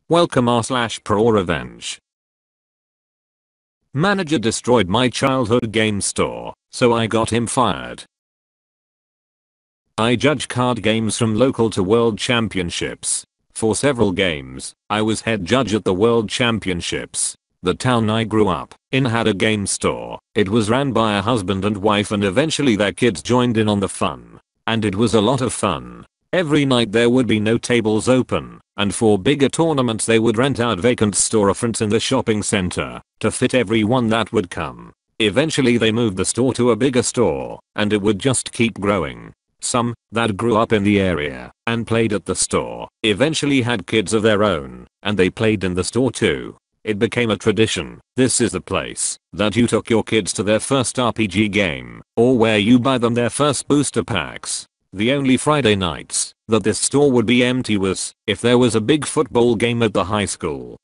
Welcome r/Prorevenge. Manager destroyed my childhood game store, so I got him fired. I judge card games from local to world championships. For several games, I was head judge at the world championships. The town I grew up in had a game store. It was ran by a husband and wife, and eventually their kids joined in on the fun. And it was a lot of fun. Every night there would be no tables open, and for bigger tournaments they would rent out vacant storefronts in the shopping center to fit everyone that would come. Eventually they moved the store to a bigger store, and it would just keep growing. Some that grew up in the area and played at the store eventually had kids of their own, and they played in the store too. It became a tradition. This is the place that you took your kids to their first RPG game, or where you buy them their first booster packs. The only Friday nights that this store would be empty was if there was a big football game at the high school.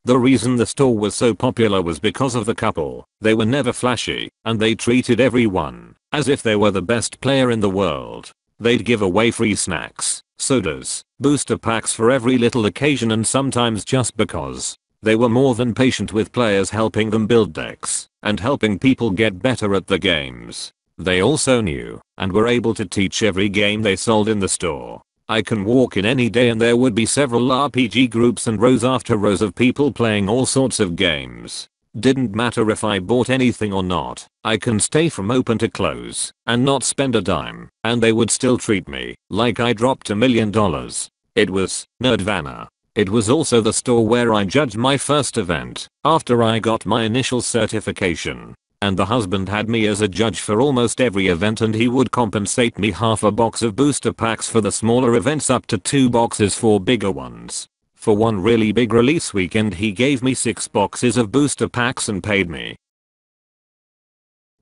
The reason the store was so popular was because of the couple. They were never flashy, and they treated everyone as if they were the best player in the world. They'd give away free snacks, sodas, booster packs for every little occasion, and sometimes just because they were more than patient with players, helping them build decks and helping people get better at the games. They also knew and were able to teach every game they sold in the store. I can walk in any day and there would be several RPG groups and rows after rows of people playing all sorts of games. Didn't matter if I bought anything or not. I can stay from open to close and not spend a dime, and they would still treat me like I dropped $1 million. It was Nerdvana. It was also the store where I judged my first event after I got my initial certification. And the husband had me as a judge for almost every event, and he would compensate me half a box of booster packs for the smaller events, up to 2 boxes for bigger ones. For one really big release weekend he gave me 6 boxes of booster packs and paid me.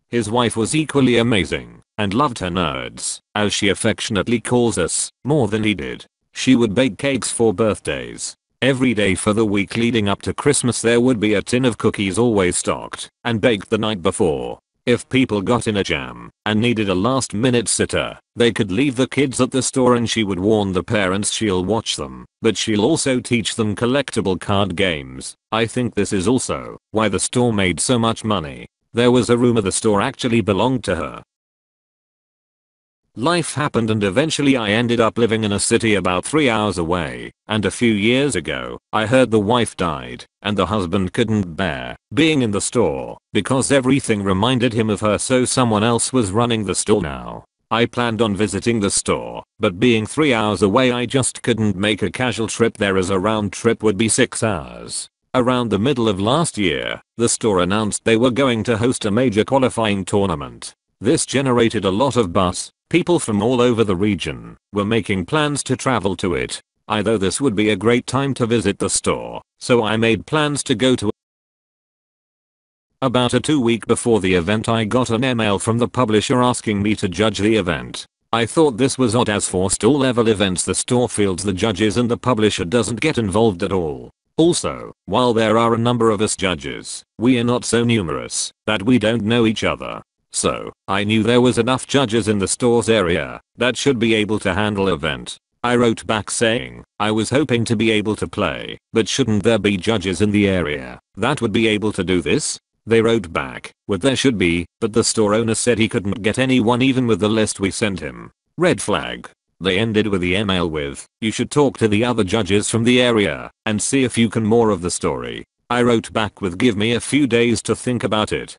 His wife was equally amazing and loved her nerds, as she affectionately calls us, more than he did. She would bake cakes for birthdays. Every day for the week leading up to Christmas there would be a tin of cookies always stocked and baked the night before. If people got in a jam and needed a last minute sitter, they could leave the kids at the store and she would warn the parents she'll watch them, but she'll also teach them collectible card games. I think this is also why the store made so much money. There was a rumor the store actually belonged to her. Life happened and eventually I ended up living in a city about 3 hours away, and a few years ago I heard the wife died and the husband couldn't bear being in the store because everything reminded him of her, so someone else was running the store now. I planned on visiting the store, but being 3 hours away I just couldn't make a casual trip there, as a round trip would be 6 hours. Around the middle of last year, the store announced they were going to host a major qualifying tournament. This generated a lot of buzz. People from all over the region were making plans to travel to it. I thought this would be a great time to visit the store, so I made plans to go to it. About a 2-week before the event I got an email from the publisher asking me to judge the event. I thought this was odd, as for store level events the store fields the judges and the publisher doesn't get involved at all. Also, while there are a number of us judges, we are not so numerous that we don't know each other. So, I knew there was enough judges in the store's area that should be able to handle event. I wrote back saying I was hoping to be able to play, but shouldn't there be judges in the area that would be able to do this? They wrote back with there should be, but the store owner said he couldn't get anyone even with the list we sent him. Red flag. They ended with the email with, you should talk to the other judges from the area and see if you can more of the story. I wrote back with give me a few days to think about it.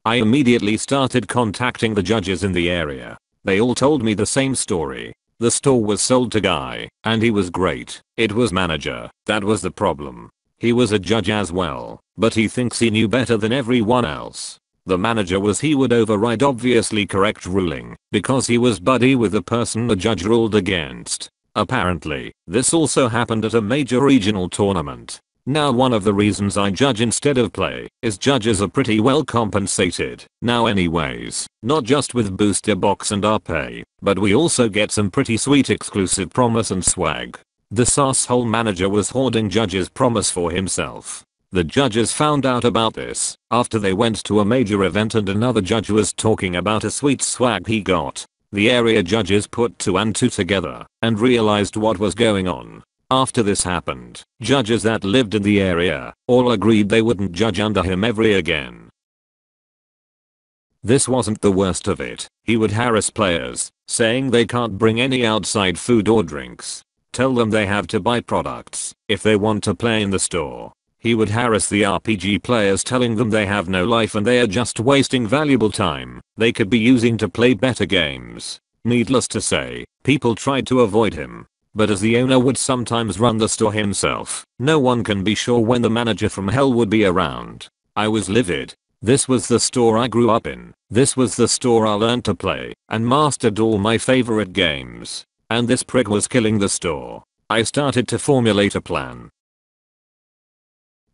I immediately started contacting the judges in the area. They all told me the same story. The store was sold to guy, and he was great. It was manager that was the problem. He was a judge as well, but he thinks he knew better than everyone else. The manager was he would override obviously correct ruling because he was buddy with the person the judge ruled against. Apparently, this also happened at a major regional tournament. Now one of the reasons I judge instead of play is judges are pretty well compensated now anyways, not just with booster box and our pay, but we also get some pretty sweet exclusive promise and swag. This asshole manager was hoarding judges' promise for himself. The judges found out about this after they went to a major event and another judge was talking about a sweet swag he got. The area judges put two and two together and realized what was going on. After this happened, judges that lived in the area all agreed they wouldn't judge under him ever again. This wasn't the worst of it. He would harass players, saying they can't bring any outside food or drinks. Tell them they have to buy products if they want to play in the store. He would harass the RPG players, telling them they have no life and they are just wasting valuable time they could be using to play better games. Needless to say, people tried to avoid him. But as the owner would sometimes run the store himself, no one can be sure when the manager from hell would be around. I was livid. This was the store I grew up in. This was the store I learned to play and mastered all my favorite games. And this prick was killing the store. I started to formulate a plan.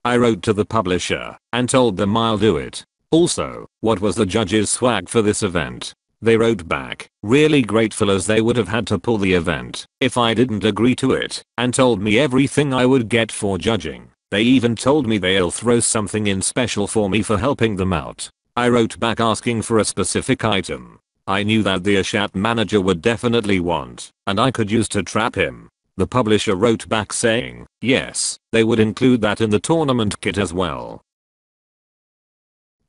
I wrote to the publisher and told them I'll do it. Also, what was the judge's swag for this event? They wrote back, really grateful as they would have had to pull the event if I didn't agree to it, and told me everything I would get for judging. They even told me they'll throw something in special for me for helping them out. I wrote back asking for a specific item I knew that the Ashat manager would definitely want, and I could use to trap him. The publisher wrote back saying, yes, they would include that in the tournament kit as well.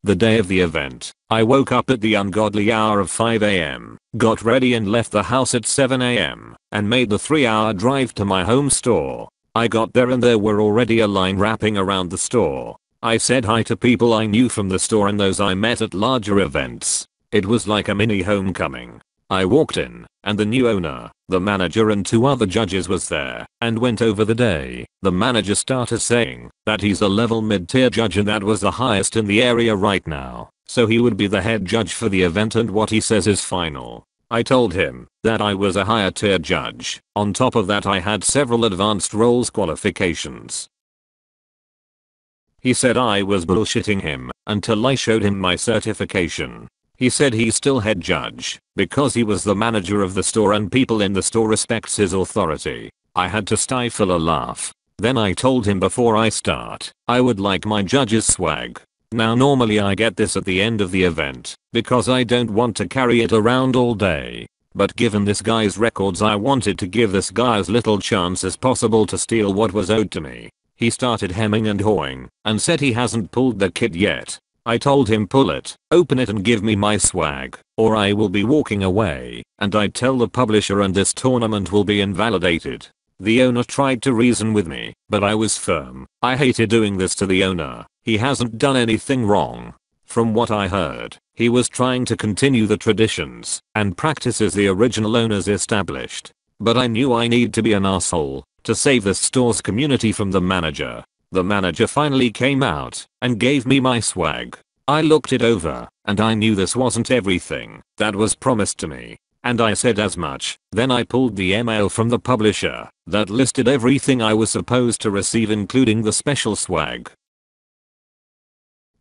The day of the event, I woke up at the ungodly hour of 5 AM, got ready and left the house at 7 AM, and made the 3-hour drive to my home store. I got there and there were already a line wrapping around the store. I said hi to people I knew from the store and those I met at larger events. It was like a mini homecoming. I walked in, and the new owner, the manager and 2 other judges was there, and went over the day. The manager started saying that he's a level mid-tier judge and that was the highest in the area right now, so he would be the head judge for the event and what he says is final. I told him that I was a higher tier judge. On top of that I had several advanced roles qualifications. He said I was bullshitting him until I showed him my certification. He said he's still head judge because he was the manager of the store and people in the store respects his authority. I had to stifle a laugh. Then I told him before I start, I would like my judge's swag. Now normally I get this at the end of the event because I don't want to carry it around all day. But given this guy's records I wanted to give this guy as little chance as possible to steal what was owed to me. He started hemming and hawing and said he hasn't pulled the kit yet. I told him pull it, open it and give me my swag, or I will be walking away, and I'd tell the publisher and this tournament will be invalidated. The owner tried to reason with me, but I was firm. I hated doing this to the owner. He hasn't done anything wrong. From what I heard, he was trying to continue the traditions and practices the original owners established. But I knew I need to be an asshole to save this store's community from the manager. The manager finally came out and gave me my swag. I looked it over and I knew this wasn't everything that was promised to me. And I said as much. Then I pulled the email from the publisher that listed everything I was supposed to receive including the special swag.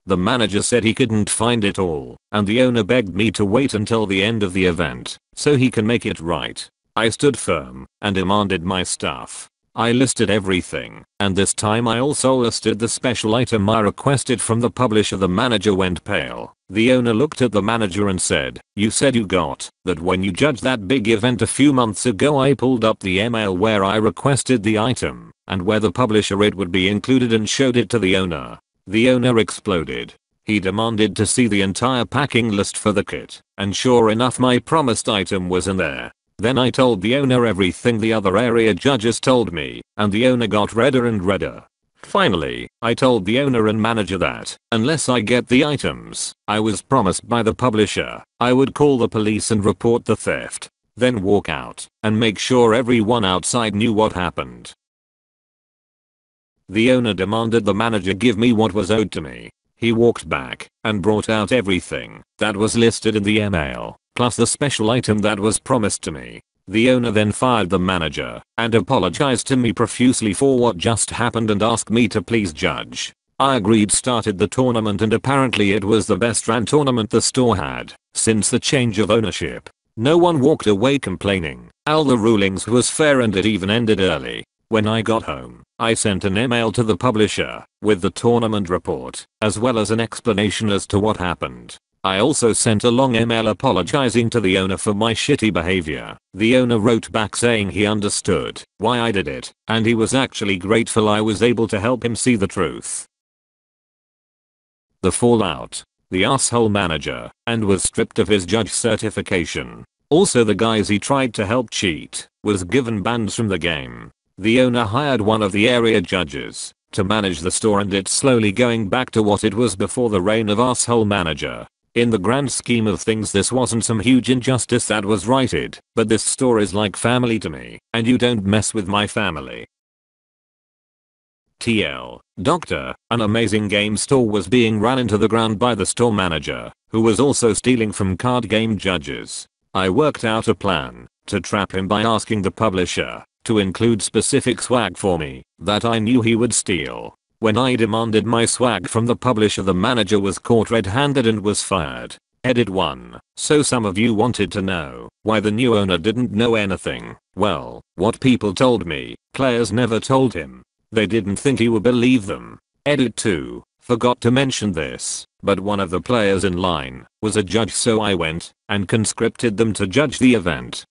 The manager said he couldn't find it all and the owner begged me to wait until the end of the event so he can make it right. I stood firm and demanded my stuff. I listed everything, and this time I also listed the special item I requested from the publisher. The manager went pale. The owner looked at the manager and said, you said you got that when you judged that big event a few months ago. I pulled up the email where I requested the item, and where the publisher it would be included and showed it to the owner. The owner exploded. He demanded to see the entire packing list for the kit, and sure enough my promised item was in there. Then I told the owner everything the other area judges told me, and the owner got redder and redder. Finally, I told the owner and manager that, unless I get the items I was promised by the publisher, I would call the police and report the theft, then walk out and make sure everyone outside knew what happened. The owner demanded the manager give me what was owed to me. He walked back and brought out everything that was listed in the email, plus the special item that was promised to me. The owner then fired the manager and apologized to me profusely for what just happened and asked me to please judge. I agreed, started the tournament, and apparently it was the best ran tournament the store had since the change of ownership. No one walked away complaining. All the rulings was fair and it even ended early. When I got home, I sent an email to the publisher with the tournament report as well as an explanation as to what happened. I also sent a long email apologizing to the owner for my shitty behavior. The owner wrote back saying he understood why I did it, and he was actually grateful I was able to help him see the truth. The fallout. The asshole manager and was stripped of his judge certification. Also the guys he tried to help cheat was given bans from the game. The owner hired one of the area judges to manage the store and it's slowly going back to what it was before the reign of asshole manager. In the grand scheme of things this wasn't some huge injustice that was righted, but this store is like family to me, and you don't mess with my family. TL. Doctor, an amazing game store was being run into the ground by the store manager, who was also stealing from card game judges. I worked out a plan to trap him by asking the publisher to include specific swag for me that I knew he would steal. When I demanded my swag from the publisher, the manager was caught red-handed and was fired. Edit 1. So some of you wanted to know why the new owner didn't know anything. Well, what people told me, players never told him. They didn't think he would believe them. Edit 2. Forgot to mention this, but one of the players in line was a judge, so I went and conscripted them to judge the event.